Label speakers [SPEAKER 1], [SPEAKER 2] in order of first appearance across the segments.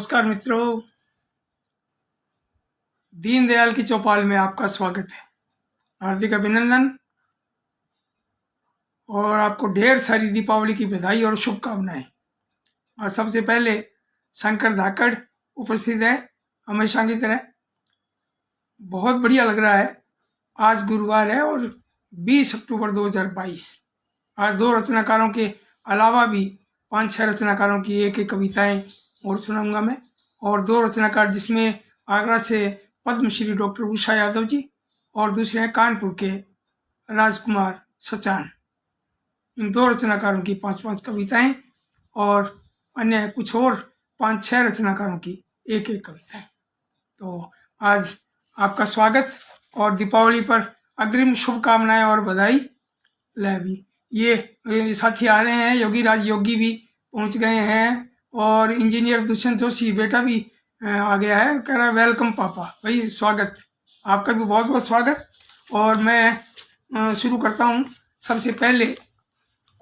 [SPEAKER 1] नमस्कार मित्रों, दीनदयाल की चौपाल में आपका स्वागत है। हार्दिक अभिनंदन और आपको ढेर सारी दीपावली की बधाई और शुभकामनाएं। और सबसे पहले शंकर धाकड़ उपस्थित है हमेशा की तरह। बहुत बढ़िया लग रहा है। आज गुरुवार है और 20 अक्टूबर 2022। आज दो रचनाकारों के अलावा भी 5-6 रचनाकारों की एक एक कविताएं और सुनाऊंगा मैं। और दो रचनाकार जिसमें आगरा से पद्मश्री डॉक्टर उषा यादव जी और दूसरे हैं कानपुर के राजकुमार सचान। इन दो रचनाकारों की 5-5 कविताएं और अन्य कुछ और 5-6 रचनाकारों की एक एक कविताएं। तो आज आपका स्वागत और दीपावली पर अग्रिम शुभकामनाएं और बधाई। भी ये साथी आ रहे हैं, योगी राज योगी भी पहुंच गए हैं और इंजीनियर दुष्यंत जोशी बेटा भी आ गया है। कह रहा है वेलकम पापा। भाई स्वागत, आपका भी बहुत बहुत स्वागत। और मैं शुरू करता हूं। सबसे पहले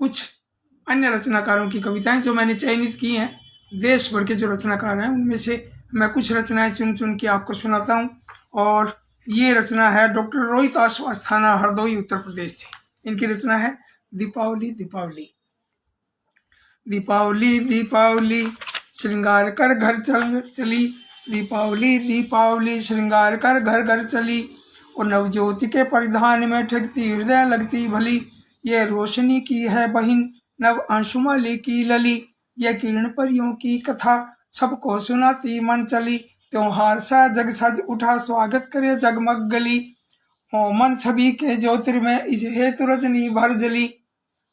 [SPEAKER 1] कुछ अन्य रचनाकारों की कविताएं जो मैंने चयनित की हैं। देश भर के जो रचनाकार हैं उनमें से मैं कुछ रचनाएं चुन के आपको सुनाता हूं। और ये रचना है डॉक्टर रोहित अस्थाना, हरदोई उत्तर प्रदेश से। इनकी रचना है दीपावली दीपावली। दीपावली दीपावली श्रृंगार कर घर चली, दीपावली दीपावली श्रृंगार कर घर घर चली। और नवज्योति के परिधान में ठगती हृदय लगती भली, ये रोशनी की है बहिन नव अंशुमाली की लली। यह किरण परियों की कथा सबको सुनाती मन चली, त्योहार सा जग सज उठा स्वागत करे जगमग गली। मन छवि के ज्योतिर्मय इस हेतु रजनी भर जली,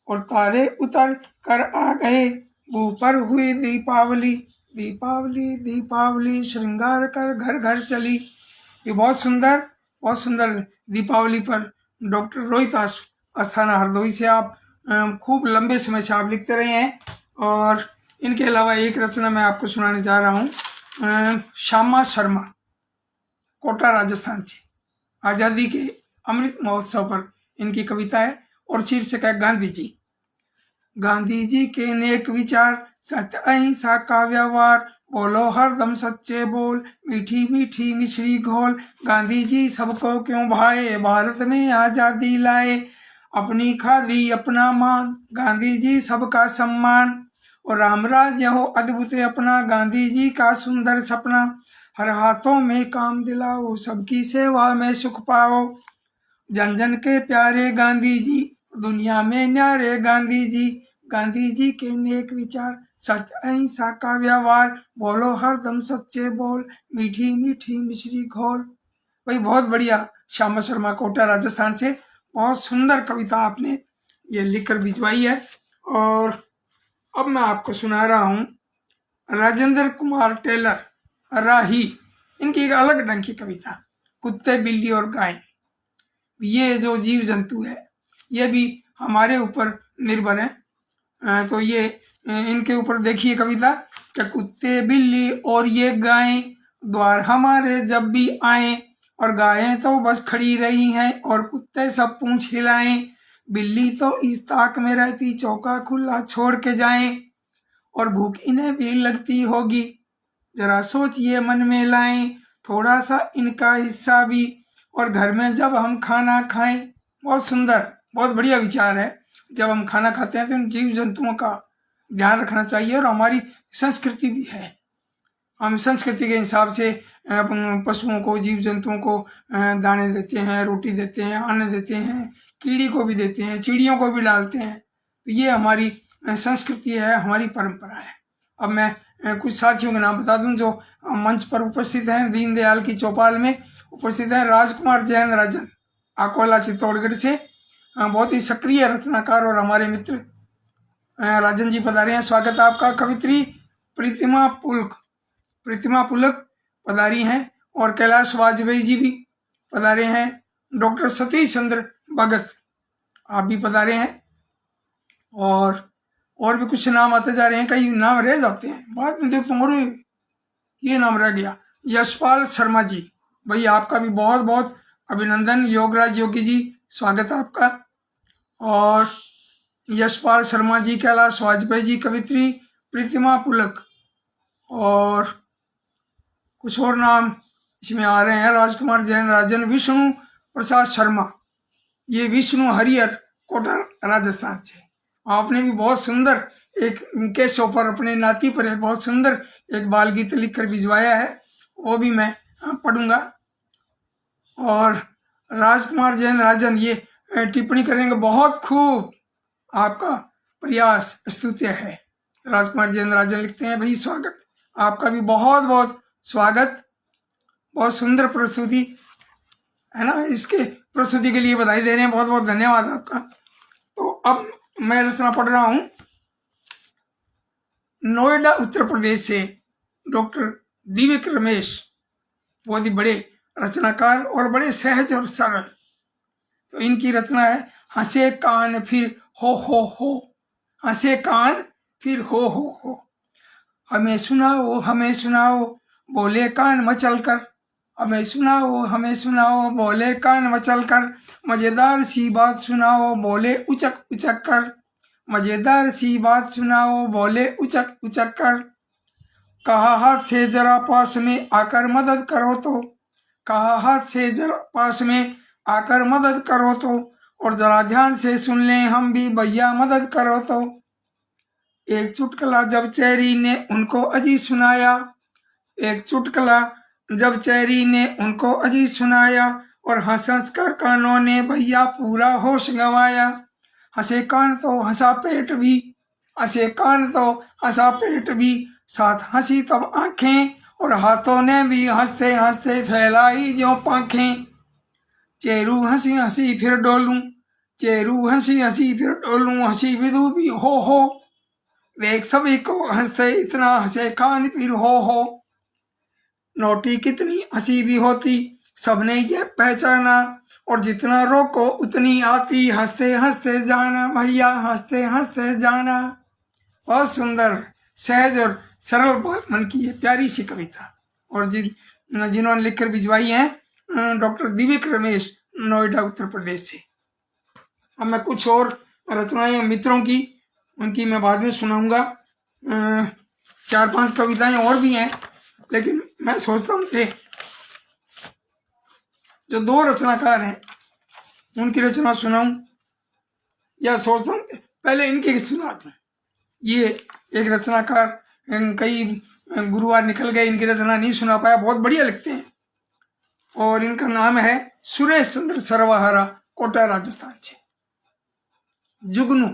[SPEAKER 1] और तारे उतर कर आ गए ऊपर हुई दीपावली। दीपावली दीपावली श्रृंगार कर घर घर चली। ये बहुत सुंदर दीपावली पर डॉक्टर रोहित अस्थाना, हरदोई से आप खूब लंबे समय से आप लिखते रहे हैं। और इनके अलावा एक रचना मैं आपको सुनाने जा रहा हूँ। श्यामा शर्मा, कोटा राजस्थान से। आज़ादी के अमृत महोत्सव पर इनकी कविता है और शीर्षक है गांधी जी। गांधी जी के नेक विचार, सत्य अहिंसा का व्यवहार, बोलो हरदम सच्चे बोल, मीठी मीठी मिश्री घोल। गांधी जी सबको क्यों भाए, भारत में आजादी लाए, अपनी खादी अपना मान, गांधी जी सबका सम्मान। और राम राज्य हो अद्भुत अपना, गांधी जी का सुंदर सपना। हर हाथों में काम दिलाओ, सबकी सेवा में सुख पाओ। जन जन के प्यारे गांधी जी, दुनिया में न्यारे गांधी जी। गांधी जी के नेक विचार, सत्य अहिंसा का व्यवहार, बोलो हरदम सच्चे बोल, मीठी मीठी मिश्री घोल। भाई बहुत बढ़िया। श्यामा शर्मा, कोटा राजस्थान से। बहुत सुंदर कविता आपने ये लिखकर भिजवाई है। और अब मैं आपको सुना रहा हूँ राजेंद्र कुमार टेलर, राही। इनकी एक अलग ढंग की कविता, कुत्ते बिल्ली और गाय। ये जो जीव जंतु है ये भी हमारे ऊपर निर्भर है। तो ये इनके ऊपर देखिए कविता। कि कुत्ते बिल्ली और ये गायें द्वार हमारे जब भी आए, और गायें तो बस खड़ी रही हैं और कुत्ते सब पूंछ हिलाएं। बिल्ली तो इस ताक में रहती चौका खुला छोड़ के जाएं, और भूख इन्हें भी लगती होगी, जरा सोचिए मन में लाएं थोड़ा सा इनका हिस्सा भी, और घर में जब हम खाना खाएं। बहुत सुंदर, बहुत बढ़िया विचार है। जब हम खाना खाते हैं तो इन जीव जंतुओं का ध्यान रखना चाहिए। और हमारी संस्कृति भी है, हम संस्कृति के हिसाब से पशुओं को, जीव जंतुओं को दाने देते हैं, रोटी देते हैं, अन्न देते हैं, कीड़ी को भी देते हैं, चिड़ियों को भी डालते हैं। तो ये हमारी संस्कृति है, हमारी परंपरा है। अब मैं कुछ साथियों के नाम बता दूं जो मंच पर उपस्थित हैं। दीनदयाल की चौपाल में उपस्थित हैं राजकुमार जैन राजन, अकोला चित्तौड़गढ़ से। बहुत ही सक्रिय रचनाकार और हमारे मित्र राजन जी पधारे हैं। स्वागत है आपका। कवित्री प्रीतिमा पुलक पधारी हैं। और कैलाश वाजपेयी जी भी पधारे हैं। डॉक्टर सतीश चंद्र भगत आप भी पधारे हैं। और भी कुछ नाम आते जा रहे हैं, कई नाम रह जाते हैं, बाद में देखता हूँ अरे ये नाम रह गया। यशपाल शर्मा जी, भाई आपका भी बहुत बहुत अभिनंदन। योगराज योगी जी स्वागत है आपका। और यशपाल शर्मा जी, कैलाश वाजपेयी जी, कवित्री प्रीतिमा पुलक और कुछ और नाम इसमें आ रहे हैं। राजकुमार जैन राजन विष्णु प्रसाद शर्मा, ये विष्णु हरिहर कोटा राजस्थान से। आपने भी बहुत सुंदर एक केशव पर, अपने नाती पर एक बहुत सुंदर एक बाल गीत लिखकर भिजवाया है, वो भी मैं पढ़ूंगा। और राजकुमार जैन राजन ये टिप्पणी करेंगे, बहुत खूब, आपका प्रयास स्तुत्य है। राजकुमार जैन राजन लिखते हैं, भाई स्वागत, आपका भी बहुत बहुत स्वागत, बहुत सुंदर प्रस्तुति है ना। इसके प्रस्तुति के लिए बधाई दे रहे हैं, बहुत बहुत धन्यवाद आपका। तो अब मैं रचना पढ़ रहा हूं, नोएडा उत्तर प्रदेश से डॉक्टर दिव्यक रमेश, बहुत ही बड़े रचनाकार और बड़े सहज और सरल। तो इनकी रचना है, हंसे कान फिर हो, हंसे कान फिर हो, हमें सुनाओ बोले कान मचल कर, हमें सुनाओ बोले कान मचल कर, मजेदार सी बात सुनाओ बोले उचक उचक कर, मजेदार सी बात सुनाओ बोले उचक उचक कर, कहा हाथ से जरा पास में आकर मदद करो तो, कहा हाथ से जरा पास में आकर मदद करो तो, और जरा ध्यान से सुन लें हम भी भैया मदद करो तो। एक चुटकुला जब चेरी ने उनको अजी सुनाया, एक चुटकुला जब चेरी ने उनको अजी सुनाया, और हंस हंस कर कानों ने भैया पूरा होश गंवाया। हंसे कान तो हंसा पेट भी, हंसे कान तो हंसा पेट भी, साथ हंसी तब आंखें, और हाथों ने भी हंसते हंसते फैलाई जो पांखें। चेरू हंसी हंसी फिर डोलूं, चेरू हंसी हंसी फिर डोलूं, हंसी विदू भी हो, देख सभी को हंसते इतना हंसे कान फिर हो। नोटी कितनी हंसी भी होती सबने ये पहचाना, और जितना रोको उतनी आती, हंसते हंसते जाना भैया हंसते हंसते जाना। बहुत सुंदर, सहज और सरल मन की ये प्यारी सी कविता, और जिन्होंने लिखकर भिजवाई हैं डॉक्टर दिव्यक रमेश, नोएडा उत्तर प्रदेश से। अब मैं कुछ और रचनाएं मित्रों की, उनकी मैं बाद में सुनाऊंगा। 4-5 कविताएं और भी हैं, लेकिन मैं सोचता हूँ कि जो 2 रचनाकार हैं उनकी रचना सुनाऊं, या सोचता हूँ पहले इनकी सुना दूं। ये एक रचनाकार, कई गुरुवार निकल गए, इनकी रचना नहीं सुना पाया, बहुत बढ़िया लिखते हैं, और इनका नाम है सुरेश चंद्र सरवाहरा, कोटा राजस्थान से। जुगनू,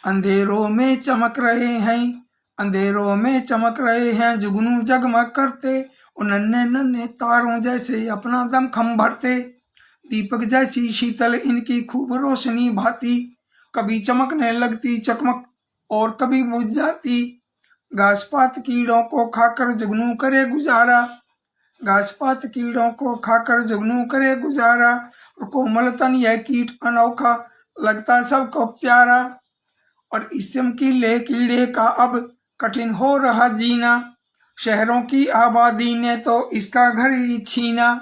[SPEAKER 1] अंधेरों में चमक रहे हैं, अंधेरों में चमक रहे हैं जुगनू जगमग करते, और नन्हे नन्हे तारों जैसे अपना दमखम भरते, दीपक जैसी शीतल इनकी खूब रोशनी भाती, कभी चमकने लगती चकमक और कभी बुझ जाती, घास पात कीड़ों को खाकर जुगनू करे गुजारा, घास पात कीड़ों को खाकर जुगनू करे गुजारा, और कोमल तन यह कीट अनोखा लगता सबको प्यारा, और इस चमकीले कीड़े का अब कठिन हो रहा जीना, शहरों की आबादी ने तो इसका घर ही छीना,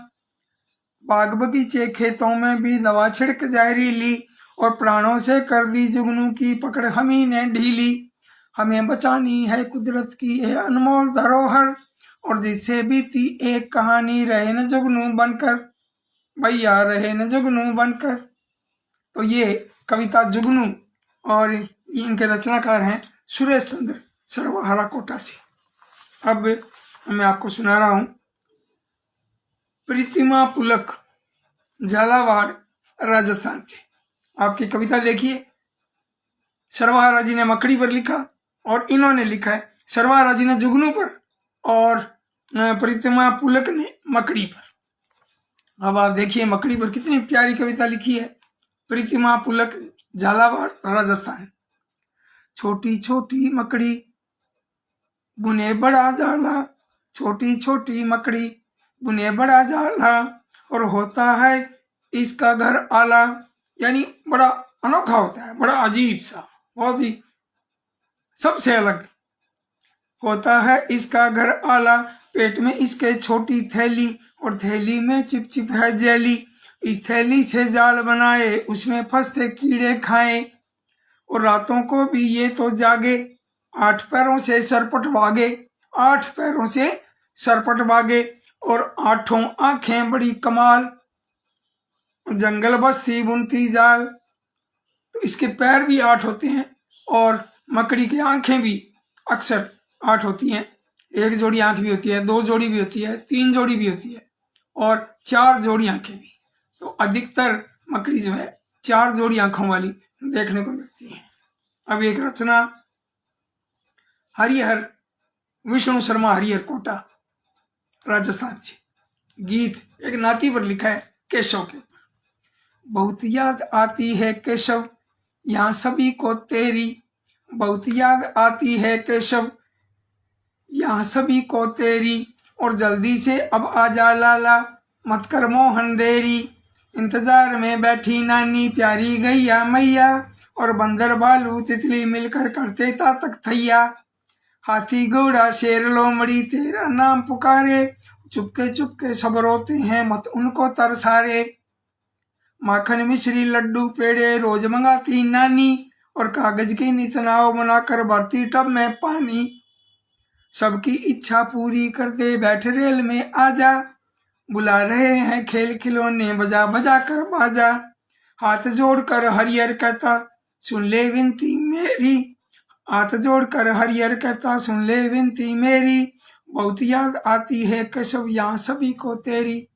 [SPEAKER 1] बाग बगीचे खेतों में भी दवा छिड़क जहरीली, और प्राणों से कर दी जुगनू की पकड़ हमी ने ढीली, हमें बचानी है कुदरत की यह अनमोल धरोहर, और जिससे बीती एक कहानी रहे न जुगनू बनकर, भैया रहे न जुगनू बनकर। तो ये कविता जुगनू, और इनके रचनाकार हैं सुरेश चंद्र सरवाहरा, कोटा से। अब मैं आपको सुना रहा हूं प्रीतिमा पुलक, झालावाड़ राजस्थान से। आपकी कविता देखिए, सरवाहरा जी ने मकड़ी पर लिखा और इन्होंने लिखा है, सरवाहरा जी ने जुगनू पर और प्रीतिमा पुलक ने मकड़ी पर। अब आप देखिए मकड़ी पर कितनी प्यारी कविता लिखी है। प्रीतिमा पुलक, झालावाड़ राजस्थान। छोटी छोटी मकड़ी बुने बड़ा जाला, छोटी छोटी मकड़ी बुने बड़ा जाला, और होता है इसका घर आला, यानी बड़ा अनोखा होता है, बड़ा अजीब सा, बहुत ही सबसे अलग होता है इसका घर आला, पेट में इसके छोटी थैली, और थैली में चिप चिप है जेली, इस थैली से जाल बनाए उसमें फंसते कीड़े खाए, और रातों को भी ये तो जागे, 8 पैरों से सरपट भागे, 8 पैरों से सरपट बागे और आठों आंखें बड़ी कमाल, जंगल बस्ती बुनती जाल। तो इसके पैर भी 8 होते हैं और मकड़ी की आंखें भी अक्सर 8 होती हैं। 1 जोड़ी आंख भी होती है, 2 जोड़ी भी होती है, 3 जोड़ी भी होती है और 4 जोड़ी आंखें भी। तो अधिकतर मकड़ी जो है 4 जोड़ी आंखों वाली देखने को मिलती है। अब एक रचना हरिहर, विष्णु शर्मा हरिहर कोटा, राजस्थान से। गीत एक नाती पर लिखा है केशव के ऊपर। बहुत याद आती है केशव यहाँ सभी को तेरी, बहुत याद आती है केशव यहाँ सभी को तेरी, और जल्दी से अब आजा लाला मत कर मोहन देरी। इंतजार में बैठी नानी प्यारी गैया मैया, और बंदर भालू तितली मिलकर करते ता तक थैया। हाथी घोड़ा शेर लोमड़ी तेरा नाम पुकारे, चुपके चुपके सब रोते हैं मत उनको तरसारे। माखन मिश्री लड्डू पेड़े रोज मंगाती नानी, और कागज की नितनाव बनाकर भरती टब में पानी। सबकी इच्छा पूरी करते बैठ रेल में आजा, बुला रहे हैं खेल खिलौने बजा बजा कर बाजा। हाथ जोड़कर हरिहर कहता सुन ले विनती मेरी, हाथ जोड़कर हरिहर कहता सुन ले विनती मेरी। बहुत याद आती है केशव यहाँ सभी को तेरी,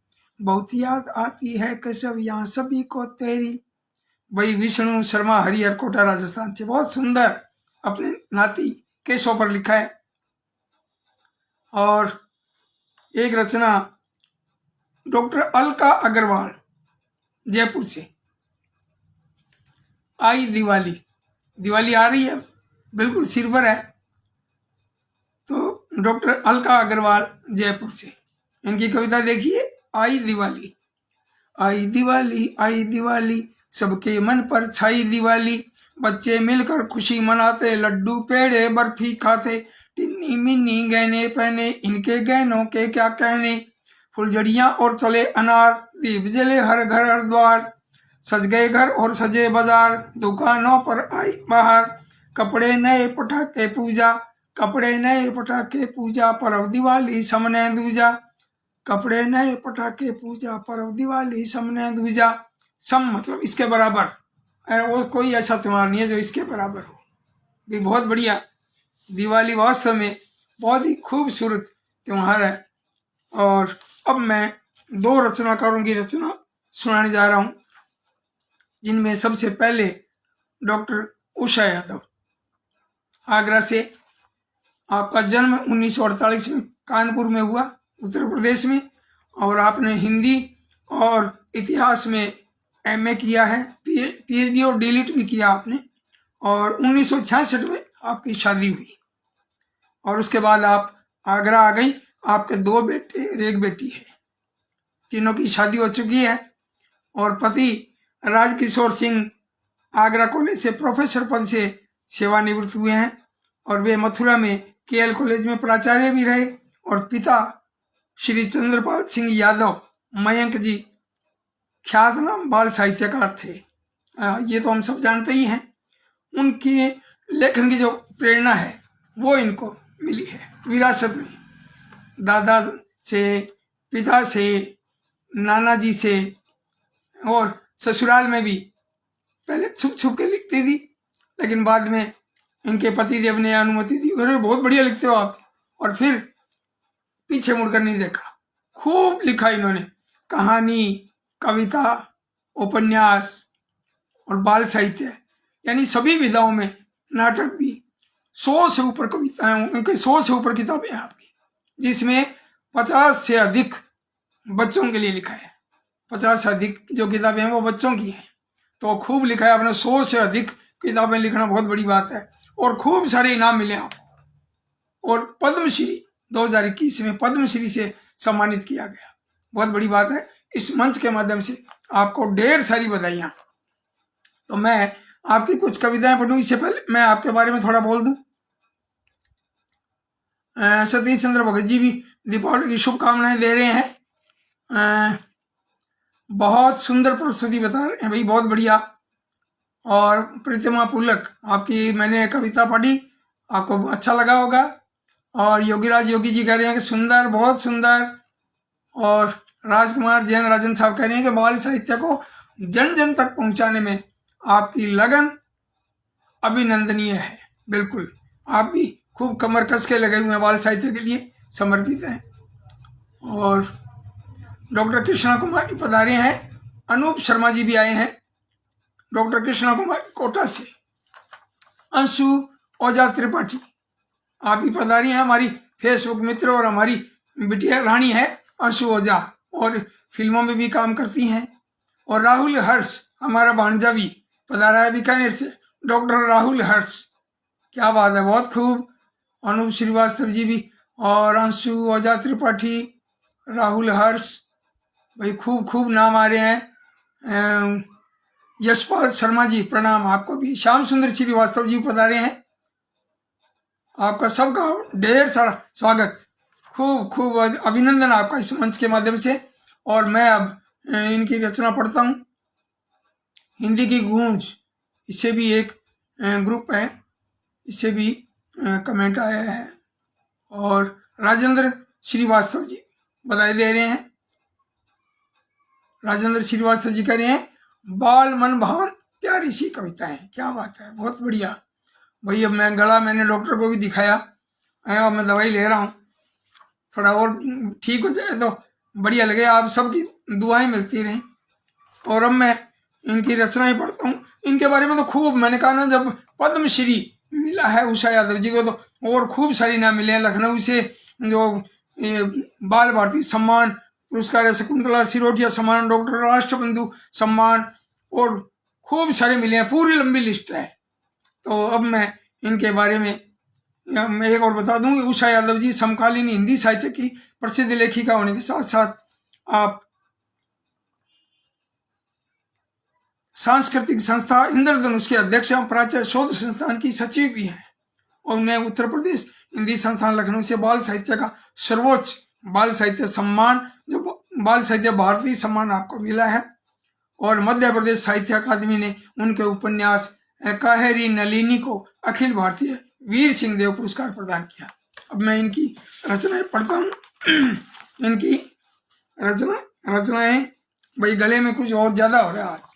[SPEAKER 1] बहुत याद आती है केशव यहाँ सभी को तेरी। वही विष्णु शर्मा हरिहर कोटा, राजस्थान से। बहुत सुंदर अपने नाती केशव पर लिखा है। और एक रचना डॉक्टर अलका अग्रवाल, जयपुर से। आई दिवाली, दिवाली आ रही है, बिल्कुल सिर पर है। तो डॉक्टर अलका अग्रवाल, जयपुर से, इनकी कविता देखिए। आई दिवाली, आई दिवाली, आई दिवाली, सबके मन पर छाई दिवाली। बच्चे मिलकर खुशी मनाते, लड्डू पेड़े बर्फी खाते। टिन्नी मिन्नी गहने पहने, इनके गहनों के क्या कहने। फुलझड़ियाँ और चले अनार, दीप जले हर घर हर द्वार। सज गए घर और सजे बाजार, दुकानों पर आई बाहर। कपड़े नए पटाखे पूजा, कपड़े नए पटाखे पूजा, पर्व दिवाली समने दूजा। कपड़े नए पटाखे पूजा, पर्व दिवाली समने दूजा। सम मतलब इसके बराबर, और कोई ऐसा त्योहार नहीं है जो इसके बराबर हो। भी बहुत बढ़िया। दिवाली वास्तव में बहुत ही खूबसूरत त्योहार है। और अब मैं 2 रचनाकारों की रचना सुनाने जा रहा हूँ, जिनमें सबसे पहले डॉक्टर उषा यादव, आगरा से। आपका जन्म 1948 में कानपुर में हुआ, उत्तर प्रदेश में, और आपने हिंदी और इतिहास में MA किया है, PhD और DLit भी किया आपने। और 1966 में आपकी शादी हुई, और उसके बाद आप आगरा आ गई। आपके 2 बेटे और 1 बेटी है, तीनों की शादी हो चुकी है। और पति राजकिशोर सिंह आगरा कॉलेज से प्रोफेसर पद से सेवानिवृत्त हुए हैं, और वे मथुरा में KL कॉलेज में प्राचार्य भी रहे। और पिता श्री चंद्रपाल सिंह यादव मयंक जी ख्यातनाम बाल साहित्यकार थे। ये तो हम सब जानते ही हैं। उनकी लेखन की जो प्रेरणा है वो इनको मिली है विरासत में, दादा से, पिता से, नाना जी से, और ससुराल में भी पहले छुप छुप के लिखती थी, लेकिन बाद में इनके पतिदेव ने अनुमति दी, अरे बहुत बढ़िया लिखते हो आप। और फिर पीछे मुड़कर नहीं देखा, खूब लिखा इन्होंने। कहानी, कविता, उपन्यास और बाल साहित्य, यानी सभी विधाओं में, नाटक भी। 100 से ऊपर कविताएं, उनके 100 से ऊपर किताबें हैं आपकी, जिसमें 50 से अधिक बच्चों के लिए लिखा है। 50 से अधिक जो किताबें हैं वो बच्चों की हैं। तो खूब लिखा है आपने। 100 से अधिक किताबें लिखना बहुत बड़ी बात है। और खूब सारे इनाम मिले आपको, और पद्मश्री 2021 में पद्मश्री से सम्मानित किया गया। बहुत बड़ी बात है। इस मंच के माध्यम से आपको ढेर सारी बधाइयाँ। तो मैं आपकी कुछ कविताएं पढ़ूं, इससे पहले मैं आपके बारे में थोड़ा बोल दूं। सतीश चंद्र भगत जी भी दीपावली की शुभकामनाएं दे रहे हैं। बहुत सुंदर प्रस्तुति बता रहे हैं भाई, बहुत बढ़िया। और प्रतिमा पुलक, आपकी मैंने कविता पढ़ी, आपको अच्छा लगा होगा। और योगीराज योगी जी कह रहे हैं कि सुंदर, बहुत सुंदर। और राजकुमार जैन राजन साहब कह रहे हैं कि बाल साहित्य को जन जन तक पहुंचाने में आपकी लगन अभिनंदनीय है। बिल्कुल, आप भी खूब कमर कस के लगे हुए हैं, बाल साहित्य के लिए समर्पित हैं। और डॉक्टर कृष्णा कुमार पधारे हैं, अनूप शर्मा जी भी आए हैं, डॉक्टर कृष्णा कुमार कोटा से, अंशु ओझा त्रिपाठी आप भी पधारी हैं, हमारी फेसबुक मित्र और हमारी बिटिया रानी है अंशु ओझा, और फिल्मों में भी काम करती हैं। और राहुल हर्ष हमारा भांजा भी पधारा है बीकानेर से, डॉक्टर राहुल हर्ष, क्या बात है, बहुत खूब। अनूप श्रीवास्तव जी भी, और अंशु ओझा त्रिपाठी, राहुल हर्ष, भाई खूब खूब नाम आ रहे हैं। यशपाल शर्मा जी प्रणाम आपको भी। श्याम सुंदर श्रीवास्तव जी पधारे हैं, आपका सबका ढेर सारा स्वागत, खूब खूब अभिनंदन आपका इस मंच के माध्यम से। और मैं अब इनकी रचना पढ़ता हूँ, हिंदी की गूंज, इससे भी एक ग्रुप है, इससे भी कमेंट आया है। और राजेंद्र श्रीवास्तव जी बधाई दे रहे हैं, राजेंद्र श्रीवास्तव जी कह रहे हैं बाल मन भावन प्यारी सी कविता है, क्या बात है, बहुत बढ़िया। भाई अब मैं गला मैंने डॉक्टर को भी दिखाया है, और मैं दवाई ले रहा हूँ, थोड़ा और ठीक हो जाए तो बढ़िया लगे, आप सबकी दुआएं मिलती रहें। और अब मैं इनकी रचनाएं पढ़ता हूँ। इनके बारे में तो खूब मैंने कहा ना, जब पद्मश्री मिला है उषा यादव जी को, तो और खूब सारी नाम मिले हैं। लखनऊ से जो बाल भारती सम्मान पुरस्कार है, शकुंतला सिरोठिया सम्मान, डॉक्टर राष्ट्रबंधु सम्मान, और खूब सारे मिले हैं, पूरी लंबी लिस्ट है। तो अब मैं इनके बारे में एक और बता दूं कि उषा यादव जी समकालीन हिंदी साहित्य की प्रसिद्ध लेखिका होने के साथ साथ आप सांस्कृतिक संस्था इंद्रधनुष के अध्यक्ष एवं प्राचार्य शोध संस्थान की सचिव भी हैं। और उन्हें उत्तर प्रदेश हिंदी संस्थान लखनऊ से बाल साहित्य का सर्वोच्च बाल साहित्य सम्मान, जो बाल साहित्य भारती सम्मान आपको मिला है। और मध्य प्रदेश साहित्य अकादमी ने उनके उपन्यास काहेरी नलिनी को अखिल भारतीय वीर सिंह देव पुरस्कार प्रदान किया। अब मैं इनकी रचनाएं पढ़ता हूँ। इनकी रचनाएं भाई गले में कुछ और ज्यादा हो रहा है आज।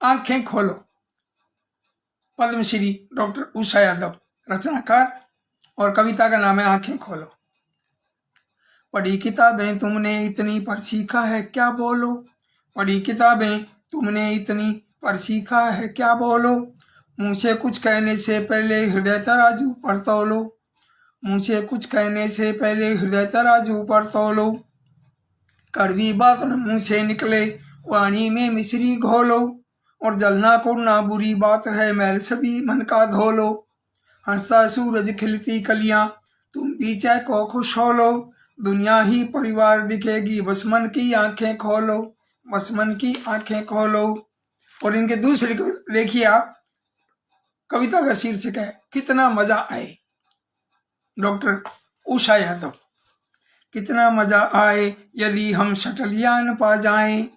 [SPEAKER 1] आंखें खोलो, पद्मश्री डॉक्टर उषा यादव रचनाकार, और कविता का नाम है आंखें खोलो। पढ़ी किताबें तुमने इतनी पर सीखा है क्या बोलो, पढ़ी किताबें तुमने इतनी पर सीखा है क्या बोलो, मुँह से कुछ कहने से पहले हृदय तराजू पर तौलो, मुँह से कुछ कहने से पहले हृदय तराजू पर तौलो, कड़वी बात न मुँह से निकले वाणी में मिश्री घोलो, और जलना कुड़ना बुरी बात है मैल सभी मन का धोलो, हंसता सूरज खिलती कलियां तुम भी को खुश हो लो, दुनिया ही परिवार दिखेगी बस मन की आंखें खोलो, बस मन की आंखें खोलो। और इनके दूसरी कविता देखिए आप, कविता का शीर्षक है कितना मजा आए, डॉक्टर उषा यादव। कितना मजा आए यदि हम शटलयान पा जाएं,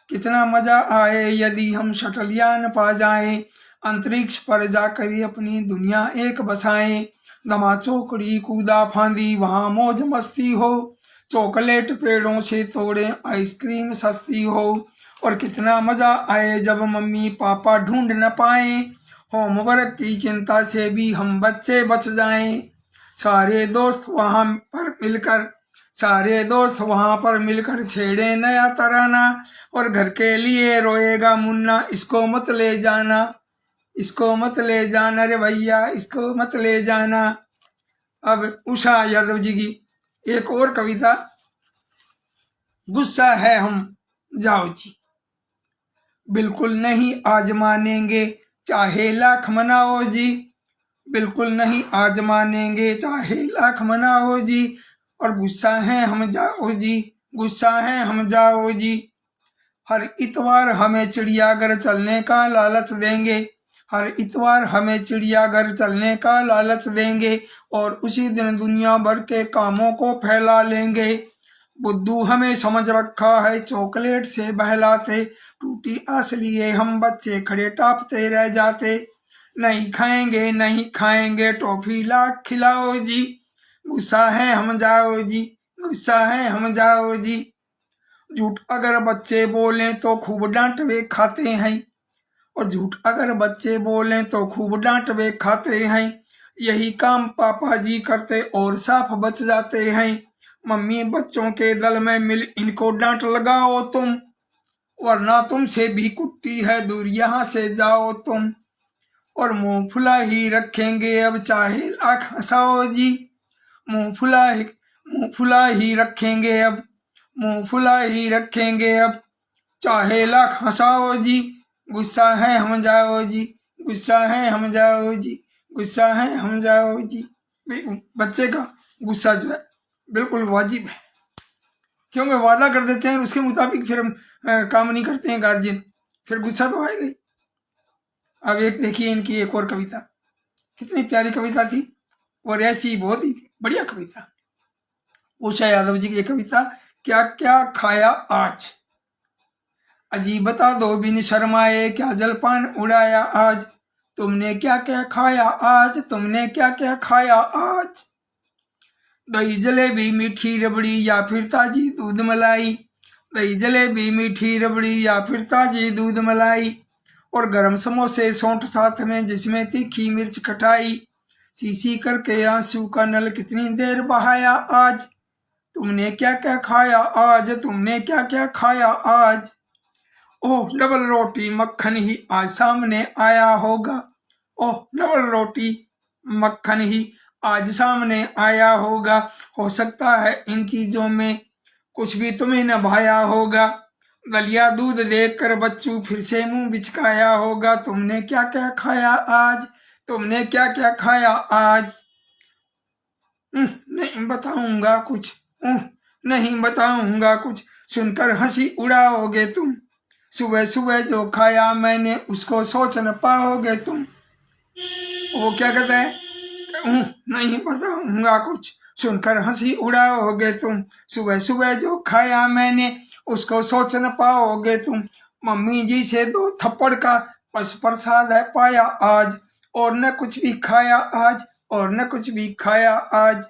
[SPEAKER 1] कितना मजा आए यदि हम शटलयान पा जाएं, अंतरिक्ष पर जाकर अपनी दुनिया एक बसाएं, दमा चौकड़ी कूदा फांदी वहां मौज मस्ती हो, चॉकलेट पेड़ों से तोड़े आइसक्रीम सस्ती हो, और कितना मजा आए जब मम्मी पापा ढूंढ न पाए, होमवर्क की चिंता से भी हम बच्चे बच जाएं, सारे दोस्त वहां पर मिलकर छेड़े नया तराना, और घर के लिए रोएगा मुन्ना इसको मत ले जाना, इसको मत ले जाना रे भैया, इसको मत ले जाना। अब उषा यादव जी की एक और कविता, गुस्सा है हम जाओ जी, बिल्कुल नहीं आज मानेंगे चाहे लाख मनाओ जी, बिल्कुल नहीं आज मानेंगे चाहे लाख मनाओ जी, और गुस्सा है हम जाओ जी, गुस्सा है हम जाओ जी, हर इतवार हमें चिड़ियाघर चलने का लालच देंगे, हर इतवार हमें चिड़ियाघर चलने का लालच देंगे, और उसी दिन दुनिया भर के कामों को फैला लेंगे, बुद्धू हमें समझ रखा है, चॉकलेट से बहलाते, टूटी आस लिए हम बच्चे खड़े टापते रह जाते। नहीं खाएंगे नहीं खाएंगे टॉफी ला खिलाओ जी, गुस्सा है हम जाओ जी, गुस्सा है हम जाओ जी। झूठ अगर बच्चे बोलें तो खूब डांट वे खाते हैं, और झूठ अगर बच्चे बोलें तो खूब डांट वे खाते हैं। यही काम पापा जी करते और साफ बच जाते हैं। मम्मी बच्चों के दल में मिल इनको डांट लगाओ तुम, वरना तुमसे भी कुट्टी है दूर यहाँ से जाओ तुम। और मुंह फुला ही रखेंगे अब चाहे लाख हंसाओ जी, मुंह फुला ही रखेंगे अब, मुंह फुला ही रखेंगे अब, चाहे लाख हंसाओ जी। गुस्सा है हम जाओ जी, गुस्सा है हम जाओ जी, गुस्सा है हम जाओ जी। बच्चे का गुस्सा जो है बिल्कुल वाजिब है, क्योंकि वादा कर देते हैं उसके मुताबिक फिर हम काम नहीं करते हैं गार्जियन, फिर गुस्सा तो आएगा ही। अब एक देखिए इनकी एक और कविता, कितनी प्यारी कविता थी और ऐसी बहुत ही बढ़िया कविता। उषा यादव जी की एक कविता, क्या क्या खाया आज। अजी बता दो बिन शर्माए क्या जलपान उड़ाया आज, तुमने क्या क्या खाया आज, तुमने क्या क्या खाया आज। दही जलेबी मीठी रबड़ी या फिर ताजी दूध मलाई, दही जलेबी मीठी रबड़ी या फिर ताजी दूध मलाई। और गरम समोसे सौंठ साथ में जिसमें तीखी मिर्च खटाई, सीसी करके आंसू का नल कितनी देर बहाया आज। तुमने क्या क्या खाया आज, तुमने क्या क्या खाया आज। ओह डबल रोटी मक्खन ही आज सामने आया होगा, ओह डबल रोटी मक्खन ही आज सामने आया होगा। हो सकता है इन चीजों में कुछ भी तुम्हें न भाया होगा, दलिया दूध देखकर बच्चू फिर से मुंह बिचकाया होगा। तुमने क्या क्या खाया आज, तुमने क्या क्या खाया आज। नहीं बताऊंगा कुछ, नहीं बताऊंगा कुछ, सुनकर हंसी उड़ाओगे तुम। सुबह सुबह जो खाया मैंने उसको सोच न पाओगे तुम। वो क्या कहता है, नहीं बताऊंगा कुछ, सुनकर हंसी उड़ाओगे तुम। सुबह सुबह जो खाया मैंने उसको सोच न पाओगे तुम। मम्मी जी से 2 थप्पड़ का बस प्रसाद है पाया आज, और न कुछ भी खाया आज, और न कुछ भी खाया आज।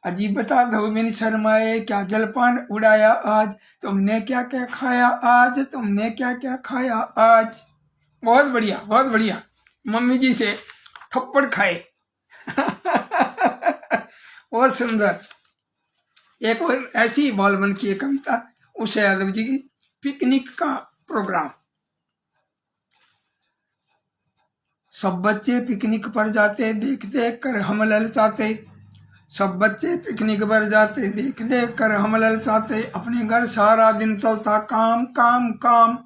[SPEAKER 1] अजी बता दो बिन शर्माए क्या जलपान उड़ाया आज, तुमने क्या क्या खाया आज, तुमने क्या क्या खाया आज। बहुत बढ़िया बहुत बढ़िया, मम्मी जी से थप्पड़ खाए। बहुत सुंदर। एक और ऐसी बालमन की एक कविता, उषा यादव जी की, पिकनिक का प्रोग्राम। सब बच्चे पिकनिक पर जाते देख देख कर हम ललचाते, सब बच्चे पिकनिक पर जाते देख देख कर हम ललचाते। अपने घर सारा दिन चलता काम काम काम,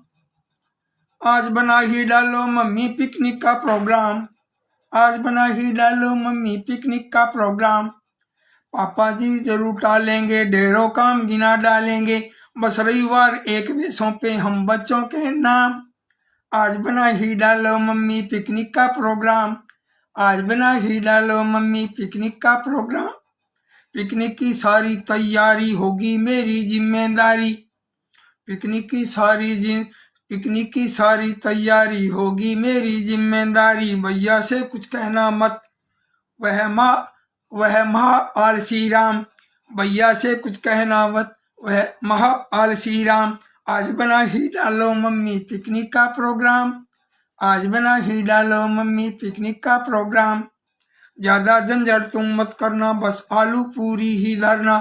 [SPEAKER 1] आज बना ही डालो मम्मी पिकनिक का प्रोग्राम, आज बना ही डालो मम्मी पिकनिक का प्रोग्राम। पापा जी जरूर टालेंगे ढेरों काम गिना डालेंगे, बस रविवार एक वे सौंपे हम बच्चों के नाम। आज बना ही डालो मम्मी पिकनिक का प्रोग्राम, आज बना ही डालो मम्मी पिकनिक का प्रोग्राम। पिकनिक की सारी तैयारी होगी मेरी जिम्मेदारी, पिकनिक की सारी तैयारी होगी मेरी जिम्मेदारी। भैया से कुछ कहना मत, वह महा आलसी राम, भैया से कुछ कहना मत, वह महा आलसी राम। आज बना ही डालो मम्मी पिकनिक का प्रोग्राम, आज बना ही डालो मम्मी पिकनिक का प्रोग्राम। ज्यादा झंझट तुम मत करना बस आलू पूरी ही धरना,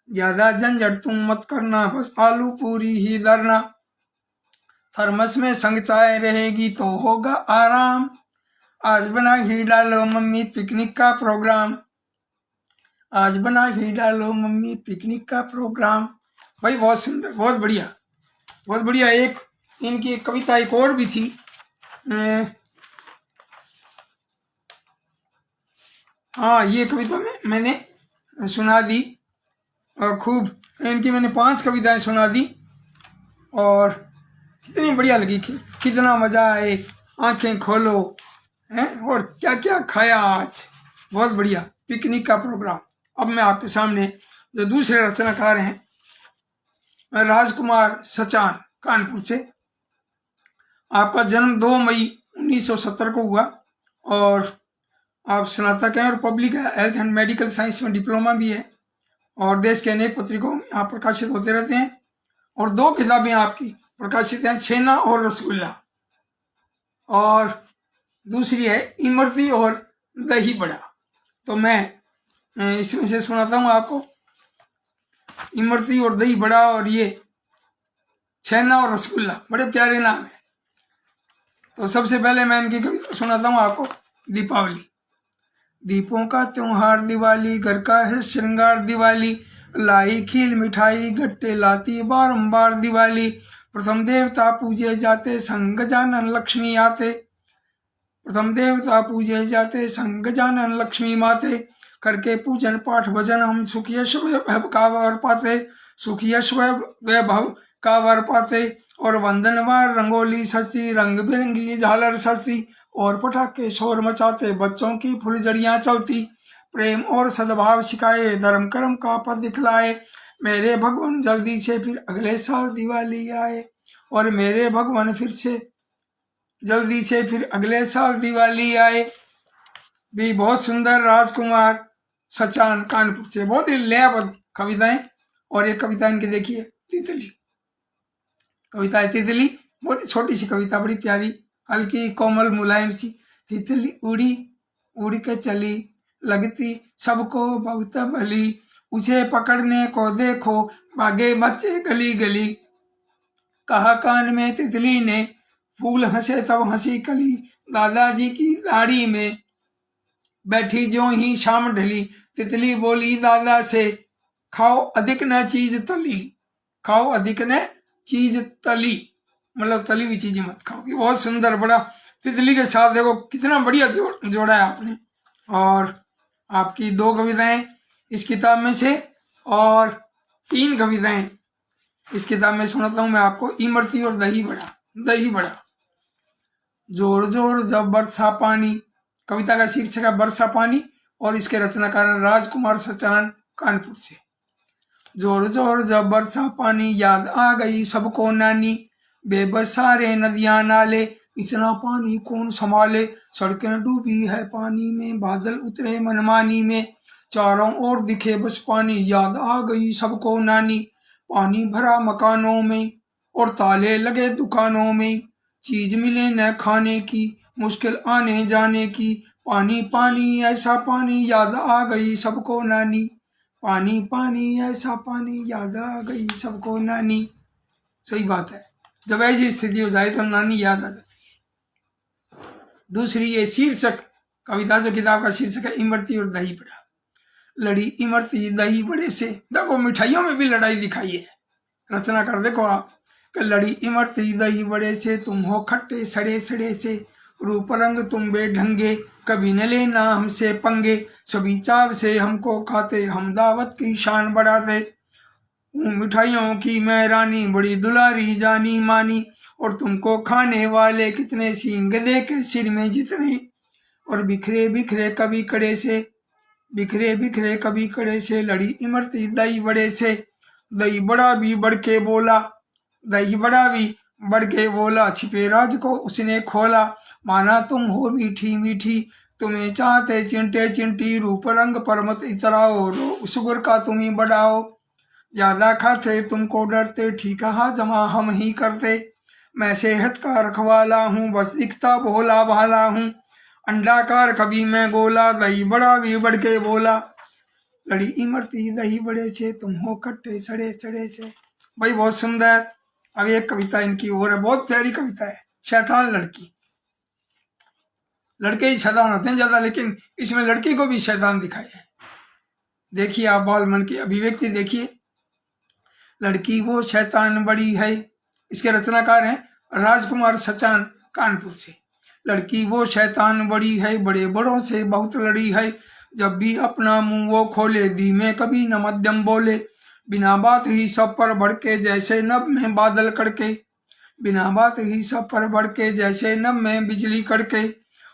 [SPEAKER 1] ज्यादा झंझट तुम मत करना बस आलू पूरी ही धरना। थर्मस में संग चाय रहेगी तो होगा आराम, आज बना ही डालो मम्मी पिकनिक का प्रोग्राम, आज बना ही डालो मम्मी पिकनिक का प्रोग्राम। भाई बहुत सुंदर, बहुत बढ़िया बहुत बढ़िया। एक इनकी एक कविता एक और भी थी, हाँ ये कविता मैंने सुना दी और खूब, इनकी मैंने 5 कविताएं सुना दी और कितनी बढ़िया लगी, कितना मजा आए। आंखें खोलो हैं, और क्या क्या खाया आज, बहुत बढ़िया पिकनिक का प्रोग्राम। अब मैं आपके सामने जो दूसरे रचनाकार हैं राजकुमार सचान कानपुर से। आपका जन्म 2 मई 1970 को हुआ और आप स्नातक हैं और public health and medical science में डिप्लोमा भी है और देश के अनेक पत्रिकों में आप प्रकाशित होते रहते हैं। और 2 किताबें आपकी प्रकाशित हैं, छेना और रसगुल्ला, और दूसरी है इमरती और दही बड़ा। तो मैं इसमें से सुनाता हूँ आपको, इमरती और दही बड़ा और ये छेना और रसगुल्ला, बड़े प्यारे नाम है। तो सबसे पहले मैं इनकी कविता सुनाता हूँ आपको। दीपावली। दीपों का त्योहार दिवाली, घर का है श्रृंगार दिवाली, लाई खील मिठाई गट्टे लाती बारंबार दिवाली। प्रथम देवता पूजे जाते संग जानन लक्ष्मी आते, प्रथम देवता पूजे जाते संग जानन लक्ष्मी माते। करके पूजन पाठ भजन हम सुख यश वैभव का वर पाते, सुख यश वैभव का वर पाते। और वंदनवार रंगोली सजती, रंग बिरंगी झालर सजती, और पटाखे शोर मचाते बच्चों की फुलझड़ियां चलती। प्रेम और सद्भाव सिखाए धर्म कर्म का पथ दिखलाए, मेरे भगवान जल्दी से फिर अगले साल दिवाली आए। और मेरे भगवान फिर से जल्दी से फिर अगले साल दिवाली आए। भी बहुत सुंदर राजकुमार सचान कानपुर से, बहुत ही लयबद्ध कविताएं। और एक कविता इनकी देखिए, तितली। कविता है तितली, बहुत ही छोटी सी कविता, बड़ी प्यारी, हल्की कोमल मुलायम सी। तितली उड़ी उड़ के चली, लगती सबको बहुत भली, उसे पकड़ने को देखो भागे बच्चे गली गली। कहा कान में तितली ने, फूल हंसे तब हंसी कली, दादाजी की दाढ़ी में बैठी जो ही शाम ढली। तितली बोली दादा से, खाओ अधिक न चीज तली, खाओ अधिक न चीज तली, मतलब तली हुई चीजें मत खाओ। ये बहुत सुंदर, बड़ा तितली के साथ देखो कितना बढ़िया जोड़ा है आपने। और आपकी 2 कविताएं इस किताब में से और 3 कविताएं इस किताब में सुनाता हूं मैं आपको। इमरती और दही बड़ा। दही बड़ा। जोर जोर जब बरसा पानी, कविता का शीर्षक है बरसा पानी और इसके रचनाकार राजकुमार सचान कानपुर से। जोर जोर जब बरसा पानी, याद आ गई सबको नानी, बेबस सारे नदियां नाले, इतना पानी कौन संभाले। सड़कें डूबी है पानी में, बादल उतरे मनमानी में, चारों ओर दिखे बस पानी, याद आ गई सबको नानी। पानी भरा मकानों में और ताले लगे दुकानों में, चीज मिले न खाने की, मुश्किल आने जाने की। पानी पानी ऐसा पानी, याद आ गई सबको नानी, पानी पानी ऐसा पानी, याद आ गई सबको नानी। सही बात है, जब ऐसी स्थिति हो जाए तो नानी याद आ जाती है। दूसरी ये शीर्षक कविता, जो किताब का शीर्षक है इमरती और दही बड़ा। लड़ी इमरती दही बड़े से, देखो मिठाइयों में भी लड़ाई दिखाई है। रचना कर देखो आप कि लड़ी इमरती दही बड़े से, तुम हो खट्टे सड़े सड़े से, रूप रंग तुम बेढंगे, कभी न लेना हमसे पंगे। सभी चाव से हमको खाते, हम दावत की शान बढ़ाते। मिठाइयों की मैं रानी, बड़ी दुलारी जानी मानी, और तुमको खाने वाले कितने, सींग दे के सिर में जितने। और बिखरे बिखरे कभी कड़े से, बिखरे बिखरे कभी कड़े से, लड़ी इमरती दही बड़े से। दही बड़ा भी बढ़ के बोला, दही बड़ा भी बढ़ के बोला, छिपे राज को उसने खोला। माना तुम हो मीठी मीठी, तुम्हें चाहते चिंटे चिंटी, रूप रंग पर मत इतराओ, शुगर का तुम ही बढ़ाओ। ज्यादा खाते तुमको डरते, ठीक हाँ जमा हम ही करते। मैं सेहत का रखवाला हूँ, बस दिखता भोला भाला हूँ, अंडाकार कभी मैं गोला, दही बड़ा भी बढ़ के बोला। लड़ी इमरती दही बड़े से, तुम हो खट्टे सड़े सड़े से। भाई बहुत सुंदर। अब एक कविता इनकी और है, बहुत प्यारी कविता है, शैतान लड़की। लड़के ही शैतान होते हैं ज्यादा, लेकिन इसमें लड़की को भी शैतान दिखाया है। देखिए आप बाल मन की अभिव्यक्ति देखिए। लड़की वो शैतान बड़ी है, इसके रचनाकार हैं राजकुमार सचान कानपुर से। लड़की वो शैतान बड़ी है, बड़े बड़ों से बहुत लड़ी है, जब भी अपना मुंह वो खोले, धीमे कभी न मध्यम बोले। बिना बात ही सब पर भड़के, जैसे नभ में बादल कड़के, बिना बात ही सब पर भड़के, जैसे नभ में बिजली कड़के।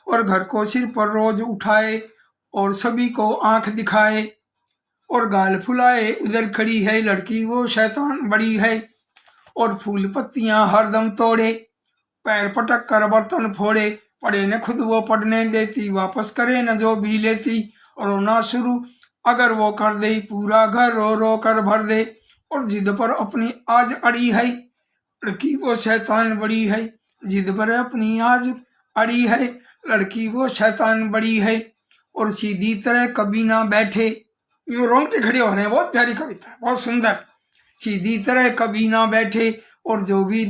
[SPEAKER 1] और घर को सिर पर रोज उठाए, और सभी को आंख दिखाए, और गाल फुलाए उधर खड़ी है लड़की वो शैतान बड़ी है। और फूल पत्तियां हरदम तोड़े, पैर पटक कर बर्तन फोड़े, पढ़े न खुद वो पढ़ने देती, वापस करे न जो भी लेती, और रोना शुरू अगर वो कर दे, पूरा घर रो रो कर भर दे। और जिद पर अपनी आज अड़ी है, लड़की वो शैतान बड़ी है। जिद पर अपनी आज अड़ी है, लड़की वो शैतान बड़ी है। और सीधी तरह कभी ना बैठे, ये रोंगटे खड़े हो रहे हैं, बहुत प्यारी कविता है, बहुत सुंदर। सीधी तरह कभी ना बैठे, और जो भी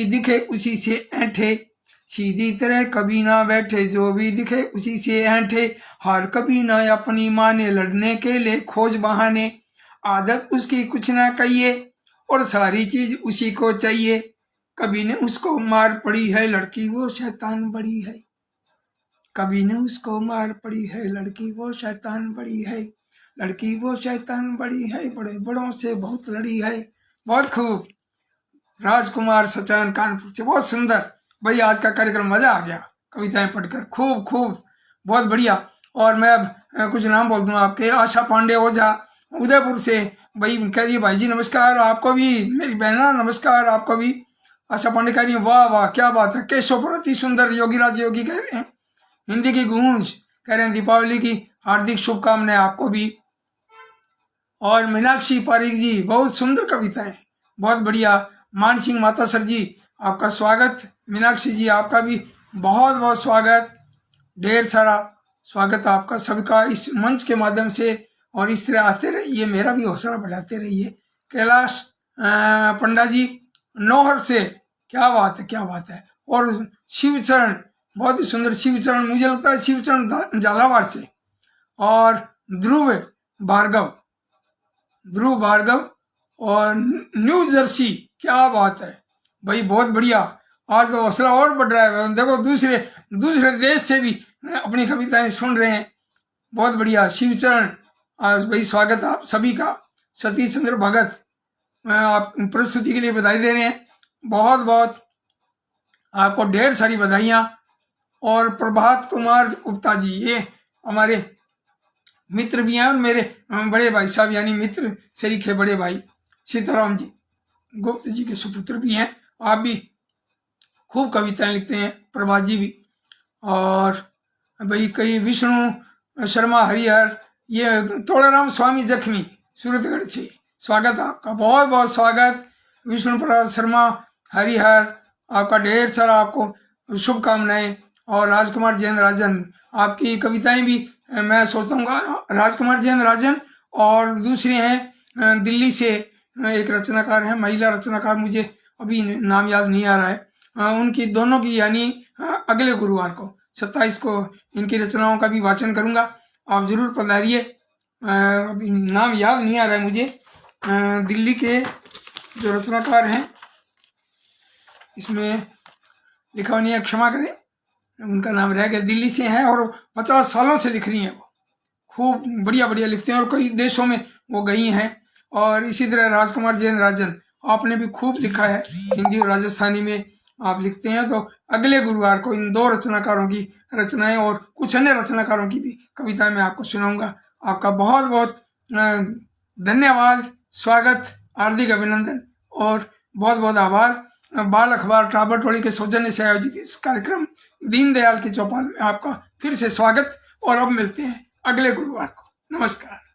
[SPEAKER 1] दिखे उसी से ऐंठे। सीधी तरह कभी ना बैठे, जो भी दिखे उसी से ऐंठे। हार कभी ना अपनी माने, लड़ने के लिए खोज बहाने। आदत उसकी कुछ ना कहिए, और सारी चीज उसी को चाहिए। कभी ने उसको मार पड़ी है, लड़की वो शैतान बड़ी है। कभी ने उसको मार पड़ी है, लड़की वो शैतान बड़ी है। लड़की वो शैतान बड़ी है, बड़े बड़ों से बहुत लड़ी है। बहुत खूब। राजकुमार सचान कानपुर से, बहुत सुंदर। भाई आज का कार्यक्रम मजा आ गया कविताएं पढ़कर, खूब खूब, बहुत बढ़िया। और मैं अब कुछ नाम बोल दूं आपके। आशा पांडे ओझा उदयपुर से, भाई कह रही है भाई जी नमस्कार, आपको भी। मेरी बहना नमस्कार, आपको भी। आशा पांडे कह रही है वाह वाह क्या बात है, केशव पर अति सुंदर। योगीराज योगी कह रहे हैं हिंदी की गूंज, कह रहे हैं दीपावली की हार्दिक शुभकामनाएं आपको भी। और मीनाक्षी पारिक जी बहुत सुंदर कविताएं, बहुत बढ़िया। मान सिंह माता सर जी आपका स्वागत। मीनाक्षी जी आपका भी बहुत बहुत स्वागत, ढेर सारा स्वागत आपका सबका इस मंच के माध्यम से। और इस तरह आते रहिए, मेरा भी हौसला बढ़ाते रहिए। कैलाश पंडा जी नौहर से, क्या बात है क्या बात है। और शिवचरण बहुत ही सुंदर, शिवचरण मुझे लगता है शिवचरण झालावाड़ से। और ध्रुव भार्गव और न्यू जर्सी, क्या बात है भाई, बहुत बढ़िया। आज तो हौसला और बढ़ रहा है, देखो दूसरे देश से भी अपनी कविताएं सुन रहे हैं, बहुत बढ़िया। शिवचरण भाई स्वागत आप सभी का। सतीश चंद्र भगत आप प्रस्तुति के लिए बधाई दे रहे हैं, बहुत बहुत आपको ढेर सारी बधाइयाँ। और प्रभात कुमार गुप्ता जी, ये हमारे मित्र भी हैं और मेरे बड़े भाई साहब यानी मित्र शरीके बड़े भाई सीताराम जी गुप्त जी के सुपुत्र भी हैं। आप भी खूब कविताएं लिखते हैं, प्रभात जी भी। और भाई कई विष्णु शर्मा हरिहर, ये तोड़ाराम स्वामी जख्मी सूरतगढ़ से, स्वागत आपका, बहुत बहुत स्वागत। विष्णु प्रसाद शर्मा हरिहर आपका ढेर सारा आपको शुभकामनाएं। और राजकुमार जैन राजन आपकी कविताएं भी मैं सोचता हूँ, राजकुमार जैन राजन और दूसरे हैं दिल्ली से एक रचनाकार हैं, महिला रचनाकार, मुझे अभी नाम याद नहीं आ रहा है। उनकी दोनों की यानी अगले गुरुवार को 27 को इनकी रचनाओं का भी वाचन करूँगा, आप जरूर पधारिए। अभी नाम याद नहीं आ रहा है मुझे, दिल्ली के जो रचनाकार हैं, इसमें लिखा नहीं है, क्षमा करें, उनका नाम रह गया, दिल्ली से हैं और 50 सालों से लिख रही हैं वो, खूब बढ़िया बढ़िया लिखते हैं और कई देशों में वो गई हैं। और इसी तरह राजकुमार जैन राजन, आपने भी खूब लिखा है, हिंदी और राजस्थानी में आप लिखते हैं। तो अगले गुरुवार को इन दो रचनाकारों की रचनाएं और कुछ अन्य रचनाकारों की भी कविताएं मैं आपको सुनाऊंगा। आपका बहुत बहुत धन्यवाद, स्वागत, हार्दिक अभिनंदन और बहुत बहुत आभार। बाल अखबार टाबरटोली के सौजन्य से आयोजित इस कार्यक्रम दीनदयाल की चौपाल में आपका फिर से स्वागत। और अब मिलते हैं अगले गुरुवार को। नमस्कार।